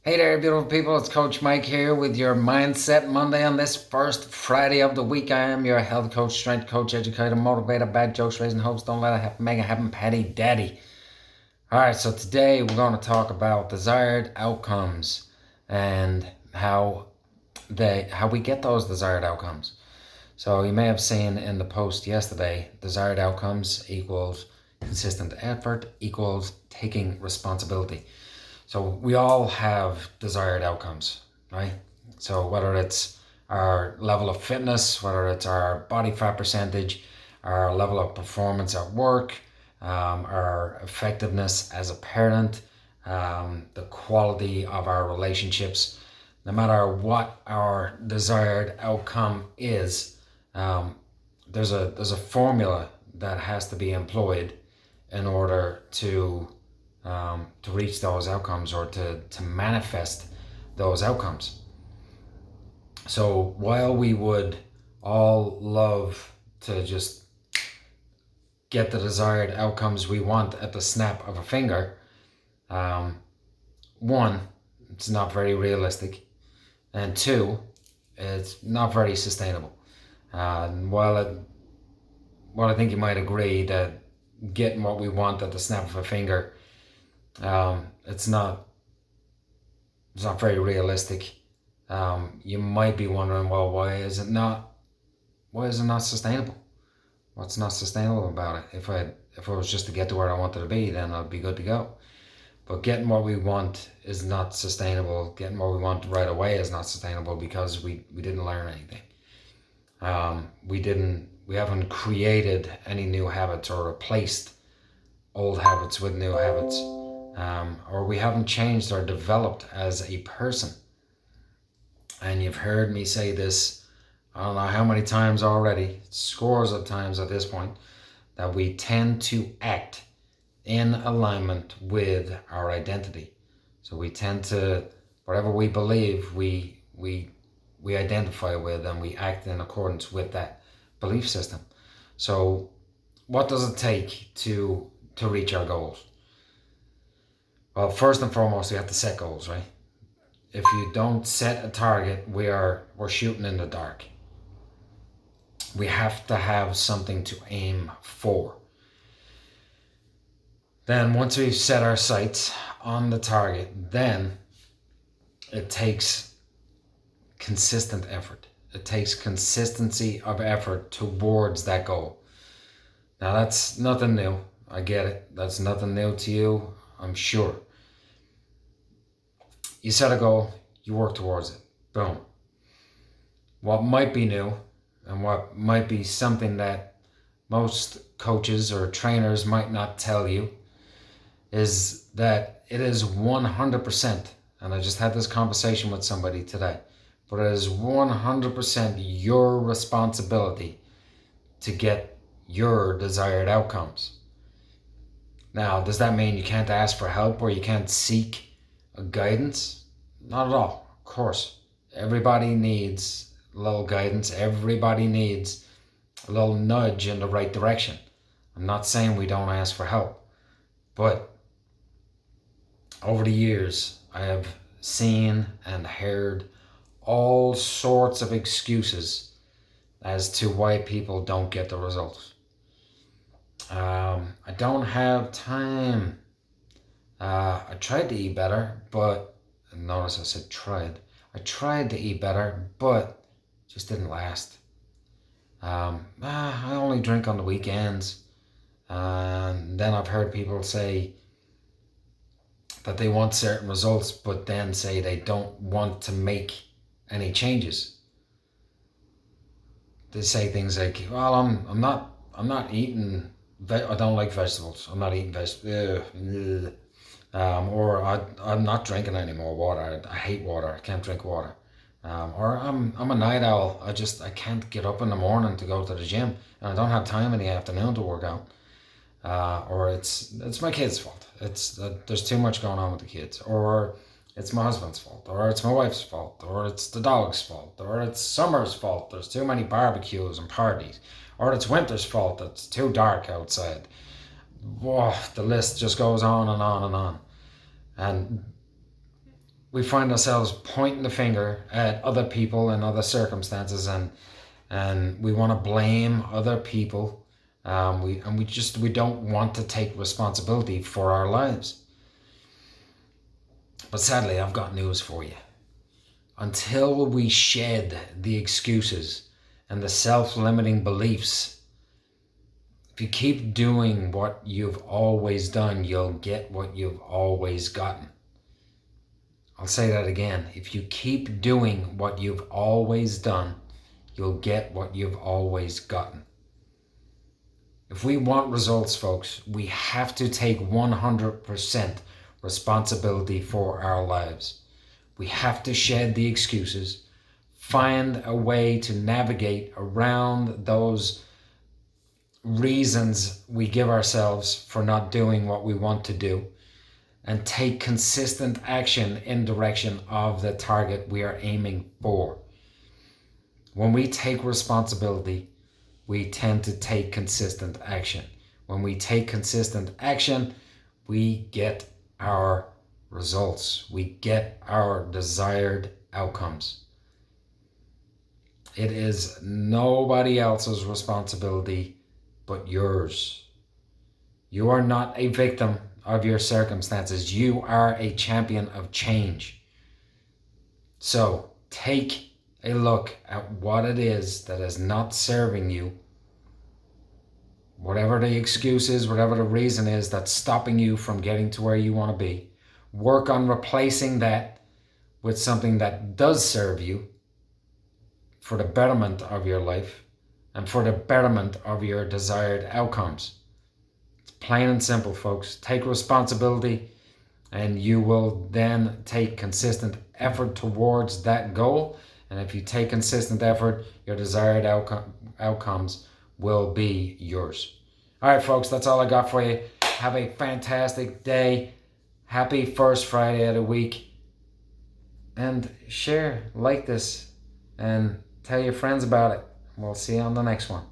Hey there, beautiful people. It's Coach Mike here with your Mindset Monday on this first Friday of the week. I am your health coach, strength coach, educator, motivator, bad jokes, raising hopes. Don't let it happen, make it happen, Patty Daddy. All right, so today we're going to talk about desired outcomes and how we get those desired outcomes. So you may have seen in the post yesterday, desired outcomes equals consistent effort equals taking responsibility. So we all have desired outcomes, right? So whether it's our level of fitness, whether it's our body fat percentage, our level of performance at work, our effectiveness as a parent, the quality of our relationships, no matter what our desired outcome is, um, there's a formula that has to be employed in order to reach those outcomes or to manifest those outcomes. So while we would all love to just get the desired outcomes we want at the snap of a finger, um, one, it's not very realistic, and two, it's not very sustainable. While I think you might agree that getting what we want at the snap of a finger, it's not very realistic. You might be wondering, well, why is it not sustainable? What's not sustainable about it? If I was just to get to where I wanted to be, then I'd be good to go. But getting what we want is not sustainable. Getting what we want right away is not sustainable because we didn't learn anything. We haven't created any new habits or replaced old habits with new habits, or we haven't changed or developed as a person. And you've heard me say this, I don't know how many times already, scores of times at this point, that we tend to act in alignment with our identity. So we tend to, whatever we believe, we identify with, and we act in accordance with that belief system. So what does it take to reach our goals? Well, first and foremost, we have to set goals, right? If you don't set a target, we're shooting in the dark. We have to have something to aim for. Then once we've set our sights on the target, then it takes consistent effort. It takes consistency of effort towards that goal. Now that's nothing new. I get it. That's nothing new to you, I'm sure. You set a goal, you work towards it. Boom. What might be new and what might be something that most coaches or trainers might not tell you is that it is 100%, and I just had this conversation with somebody today, but it is 100% your responsibility to get your desired outcomes. Now, does that mean you can't ask for help or you can't seek a guidance? Not at all, of course. Everybody needs a little guidance. Everybody needs a little nudge in the right direction. I'm not saying we don't ask for help, but over the years, I have seen and heard all sorts of excuses as to why people don't get the results. I don't have time. I tried to eat better, but notice I said tried. I tried to eat better, but just didn't last. I only drink on the weekends. And then I've heard people say that they want certain results, but then say they don't want to make any changes. They say things like, "Well, I'm not eating. I don't like vegetables. I'm not eating vegetables." Or I'm not drinking any more water. I hate water. I can't drink water. Or I'm a night owl. I can't get up in the morning to go to the gym, and I don't have time in the afternoon to work out. Or it's my kids' fault. It's there's too much going on with the kids, or it's my husband's fault, or it's my wife's fault, or it's the dog's fault, or it's summer's fault. There's too many barbecues and parties, or it's winter's fault. It's too dark outside. Whoa, the list just goes on and on and on. And we find ourselves pointing the finger at other people and other circumstances, and we want to blame other people. We don't want to take responsibility for our lives. But sadly, I've got news for you. Until we shed the excuses and the self-limiting beliefs, if you keep doing what you've always done, you'll get what you've always gotten. I'll say that again. If you keep doing what you've always done, you'll get what you've always gotten. If we want results, folks, we have to take 100% responsibility for our lives. We have to shed the excuses, find a way to navigate around those reasons we give ourselves for not doing what we want to do, and take consistent action in direction of the target we are aiming for. When we take responsibility, we tend to take consistent action. When we take consistent action, we get our results. We get our desired outcomes. It is nobody else's responsibility but yours. You are not a victim of your circumstances. You are a champion of change. So take a look at what it is that is not serving you. Whatever the excuse is, whatever the reason is that's stopping you from getting to where you want to be, work on replacing that with something that does serve you for the betterment of your life and for the betterment of your desired outcomes. It's plain and simple, folks. Take responsibility, and you will then take consistent effort towards that goal. And if you take consistent effort, your desired outcomes will be yours. All right, folks, that's all I got for you. Have a fantastic day. Happy first Friday of the week. And share, like this, and tell your friends about it. We'll see you on the next one.